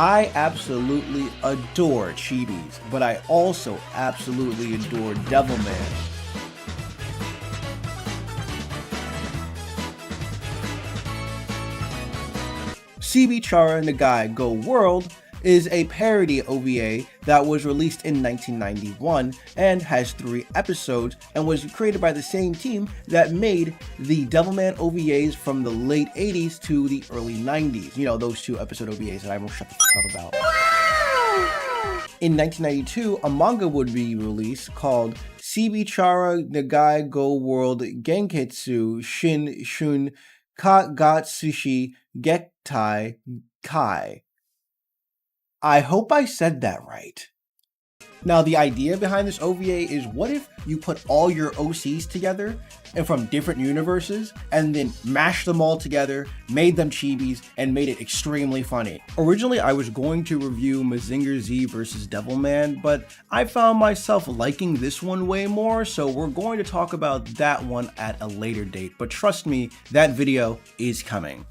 I absolutely adore chibis, but I also absolutely adore Devilman. Go Nagai World is a parody OVA that was released in 1991 and has 3 episodes and was created by the same team that made the Devilman OVAs from the late 80s to the early 90s. You know, those 2 episode OVAs that I won't shut the fuck up about. In 1992, a manga would be released called Go Nagai World Genketsu Shin Shun Kagatsushi Gektai Kai. I hope I said that right. Now, the idea behind this OVA is, what if you put all your OCs together and from different universes and then mashed them all together, made them chibis, and made it extremely funny. Originally, I was going to review Mazinger Z vs. Devilman, but I found myself liking this one way more, so we're going to talk about that one at a later date. But trust me, that video is coming.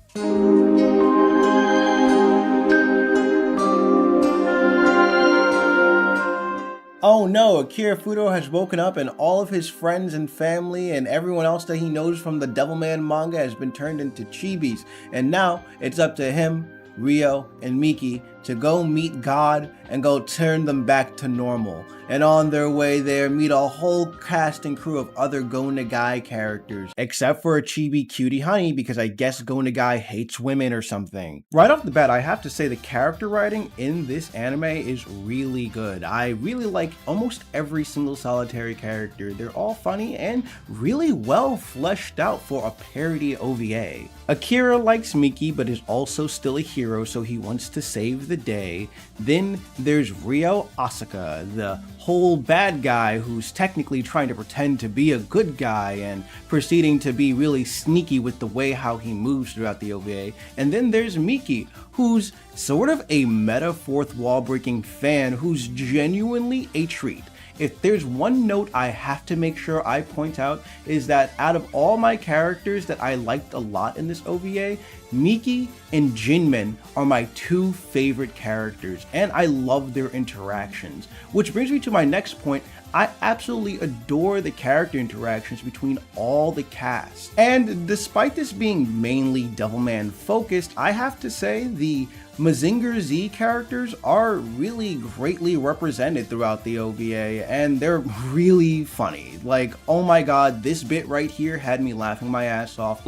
Oh no, Akira Fudo has woken up and all of his friends and family and everyone else that he knows from the Devilman manga has been turned into chibis, and now it's up to him, Ryo, and Miki to go meet God and go turn them back to normal. And on their way there, meet a whole cast and crew of other Go Nagai characters, except for a chibi cutie honey, because I guess Go Nagai hates women or something. Right off the bat, I have to say the character writing in this anime is really good. I really like almost every single solitary character. They're all funny and really well fleshed out for a parody OVA. Akira likes Miki, but is also still a hero, so he wants to save the day. Then there's Ryo Asaka, the whole bad guy who's technically trying to pretend to be a good guy and proceeding to be really sneaky with the way how he moves throughout the OVA. And then there's Miki, who's sort of a meta fourth wall breaking fan who's genuinely a treat. If there's one note I have to make sure I point out, is that out of all my characters that I liked a lot in this OVA, Miki and Jinmin are my 2 favorite characters, and I love their interactions. Which brings me to my next point. I absolutely adore the character interactions between all the cast. And despite this being mainly Devilman focused, I have to say the Mazinger Z characters are really greatly represented throughout the OVA, and they're really funny. Like, oh my god, this bit right here had me laughing my ass off.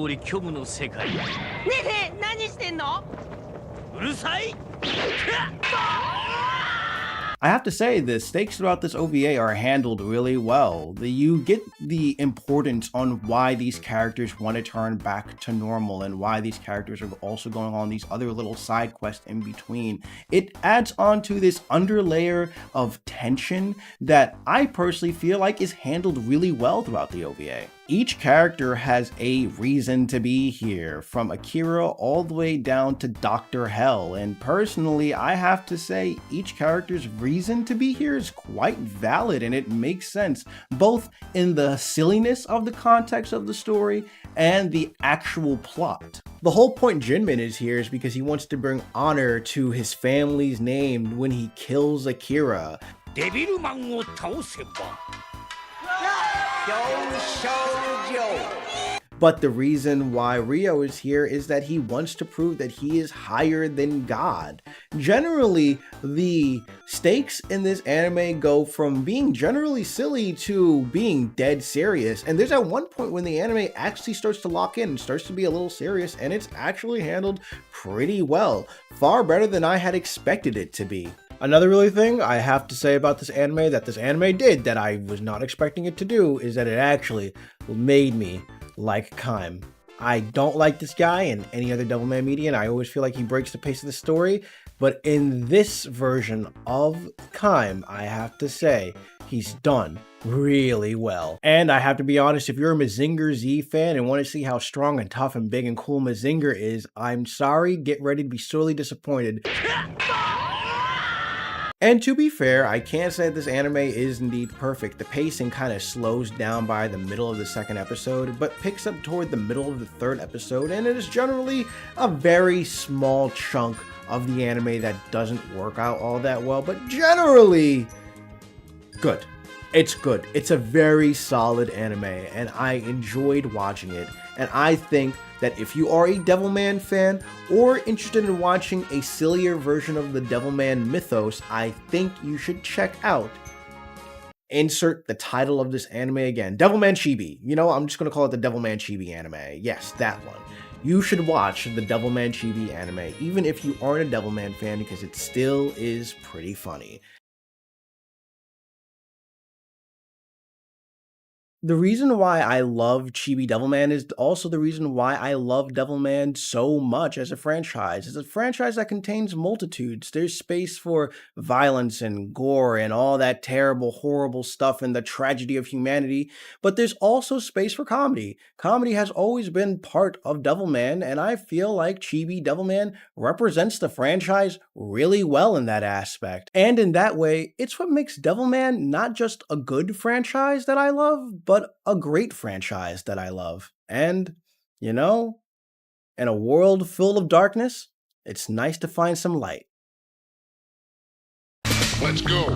I have to say, the stakes throughout this OVA are handled really well. You get the importance on why these characters want to turn back to normal and why these characters are also going on these other little side quests in between. It adds on to this underlayer of tension that I personally feel like is handled really well throughout the OVA. Each character has a reason to be here, from Akira all the way down to Dr. Hell, and personally I have to say each character's reason to be here is quite valid and it makes sense, both in the silliness of the context of the story and the actual plot. The whole point Jinmin is here is because he wants to bring honor to his family's name when he kills Akira. But the reason why Ryo is here is that he wants to prove that he is higher than God. Generally, the stakes in this anime go from being generally silly to being dead serious. And there's at one point when the anime actually starts to lock in and starts to be a little serious, and it's actually handled pretty well. Far better than I had expected it to be. Another really thing I have to say about this anime that this anime did that I was not expecting it to do is that it actually made me like Kaim. I don't like this guy in any other Devilman media, and I always feel like he breaks the pace of the story, but in this version of Kaim, I have to say, he's done really well. And I have to be honest, if you're a Mazinger Z fan and want to see how strong and tough and big and cool Mazinger is, I'm sorry, get ready to be sorely disappointed. And to be fair, I can't say that this anime is indeed perfect. The pacing kind of slows down by the middle of the 2nd episode, but picks up toward the middle of the 3rd episode, and it is generally a very small chunk of the anime that doesn't work out all that well, but generally, good. It's good. It's a very solid anime, and I enjoyed watching it. And I think that if you are a Devilman fan or interested in watching a sillier version of the Devilman mythos, I think you should check out. Insert the title of this anime again, Devilman Chibi. You know, I'm just gonna call it the Devilman Chibi anime. Yes, that one. You should watch the Devilman Chibi anime, even if you aren't a Devilman fan, because it still is pretty funny. The reason why I love Chibi Devilman is also the reason why I love Devilman so much as a franchise. It's a franchise that contains multitudes. There's space for violence and gore and all that terrible, horrible stuff and the tragedy of humanity, but there's also space for comedy. Comedy has always been part of Devilman, and I feel like Chibi Devilman represents the franchise really well in that aspect. And in that way, it's what makes Devilman not just a good franchise that I love, but a great franchise that I love. And, you know, in a world full of darkness, it's nice to find some light. Let's go.